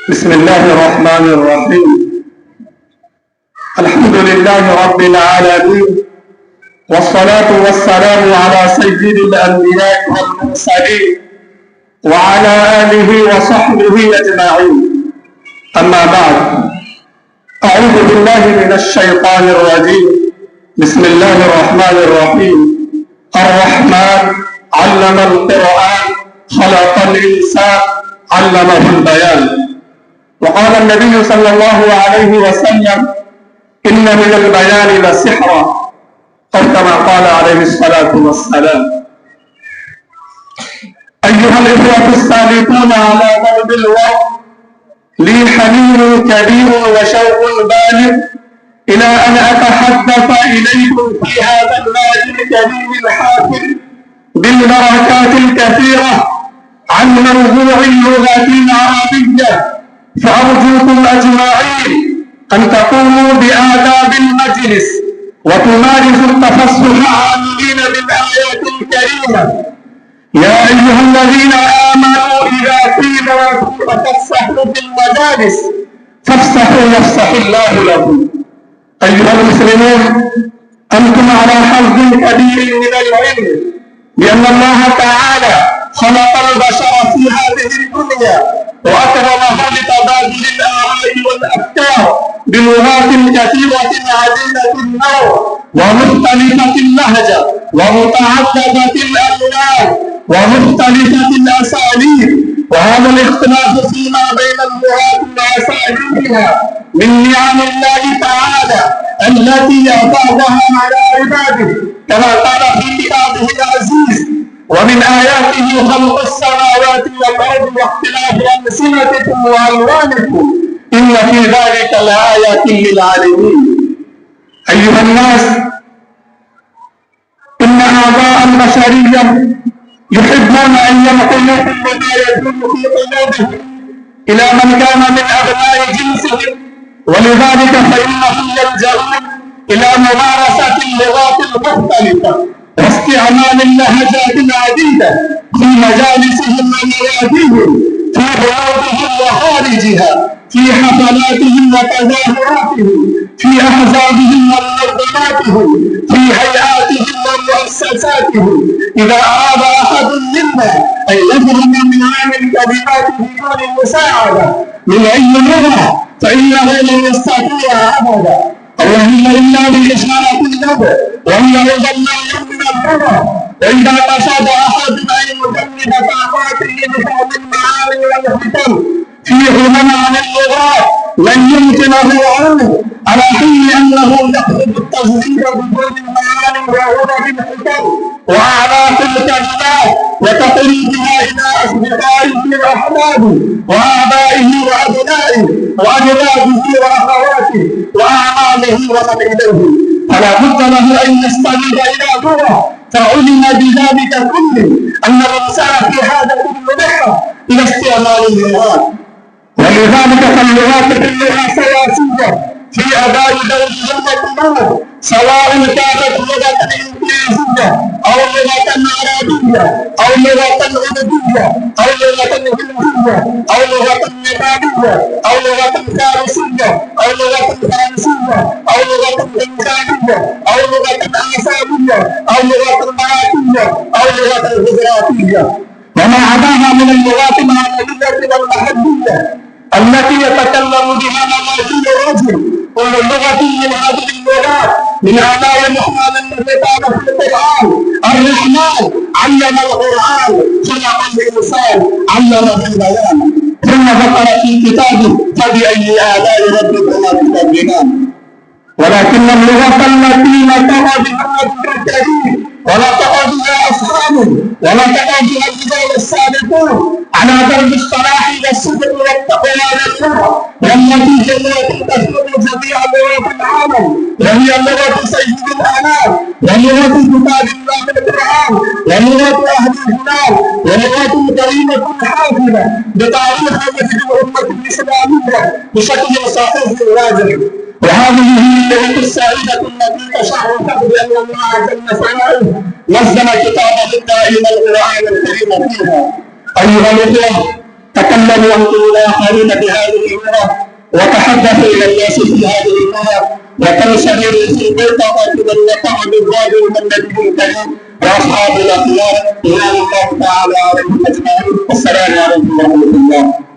بسم الله الرحمن الرحيم. الحمد لله رب العالمين، والصلاة والسلام على سيد الأنبياء والمرسلين وعلى آله وصحبه أجمعين. أما بعد، أعوذ بالله من الشيطان الرجيم. بسم الله الرحمن الرحيم. الرحمن علم القرآن خلق الإنسان علمه البيان. وقال النبي صلى الله عليه وسلم: إن من البيان لسحرا، أو كما قال عليه الصلاة والسلام. أيها الإخوة السابقون على درب الوقت، لي حنين كبير وشوق بالغ إلى أن أتحدث إليكم في هذا النادي الكريم الحافل بالبركات الكثيرة عن موضوع اللغة العربية، فأرجوكم أجمعين أن تقوموا بآداب المجلس وتمارسوا التفصح عاملين بالآيات الكريمة. يا أيها الذين آمنوا إذا قيل لكم تفسحوا في المجالس فافسحوا يفسح الله لكم. أيها المسلمون، أنتم على حظ كبير من العلم بأن الله تعالى خلق البشر في هذه الدنيا وأكرمه بتبادل الآراء والأفكار بلغات كثيرة عديدة النوع ومختلفة اللهجة ومتعددة الألوان ومختلفة الأساليب، وهذا الاختلاف فيما بين اللغات وأساليبها من نعم الله تعالى التي أفاضها على عباده، كما قال في كتابه العزيز: ومن آياته خلق السماوات والأرض واختلاف ألسنتكم وألوانكم إن في ذلك لآيات للعالمين. أيها الناس، إن أعضاء البشرية يحبون أن ينقلوا كل ما يكون في قلوبهم إلى من كان من أبناء جنسهم، ولذلك فإنهم يلجؤون إلى ممارسة اللغات المختلفة واستعمال اللهجات العديدة في مجالسهم ومواديهم، في بلادهم وخارجها، في حفلاتهم وتظاهراتهم، في أحزابهم ومنظماتهم، في هيئاتهم ومؤسساتهم. إذا أراد أحد منا أن يفهم معاني الكلمات بدون مساعدة من أي لغة فإنه لن يستطيع أبدا، اللهم إلا بإشارة اليد، وهي أيضا نوع من اللغة. وإذا قصد أحد أن يجنب طاقاته بفهم المعاني والحكم في غنى عن اللغات لن يمكنه عنه، على حين أنه يقصد التزويد بدون المعاني وغنى الحكم وأعراف الكلمات وتقريبها إلى أصدقائه وأحبابه وآبائه وأبنائه وأجداده وأخواته وأعمامه ومن إليه، فلا بد له أن يستند إلى لغة فعلم بذلك كله أن الإنسان في حاجة ملحة إلى استعمال اللغات. ولذلك فاللغات كلها سياسية في أداء دورهم المطلوب، سواء كانت لغة إنجليزية أو لغة عربية أو لغة أردية أو لغة هندية أو لغة نيبالية أو لغة فارسية أو لغة فرنسية أو لغة إنجليزية أو لغة آسيوية أو لغة مراكية أو لغة غزراتية وما عداها من اللغات العربية والمحلية التي يتكلم بها مواجيل الرجل. كل لغة من هذه اللغات من آلاء الرحمن الذي قال في القرآن: الرحمن علم القرآن خلق الإنسان علمه البيان. ثم ذكر في كتابه: فبأي آلاء ربكما تكذبان. ولكن اللغة التي نطق بها النبي الكريم ونطق بها أصحابه ونطق بها الرجال السابقون على درب الصلاح والصدق والتقوى واللغة، والتي جمعت تشمل جميع لغات العالم، وهي لغة سيد الأنام ولغة كتاب الله القرآن ولغة أهل الهلال ولغة كريمة حافلة بتاريخ مجد الأمة الإسلامية بشكل صحيح واضح. وهذه هي اللغة السائدة التي تشعر بأن الله جل ثناؤه نزل كتابه الدائم القرآن الكريم فيها. أيها الإخوة، تكلموا أنتم الآخرين بهذه اللغة وتحدثوا إلى الناس في هذه اللغة، وتنشروا في البيضة من نطع بالظالم من نبي الكريم وأصحاب الأخيار. إلى الله تعالى عليهم أجمعين. والسلام عليكم ورحمة الله.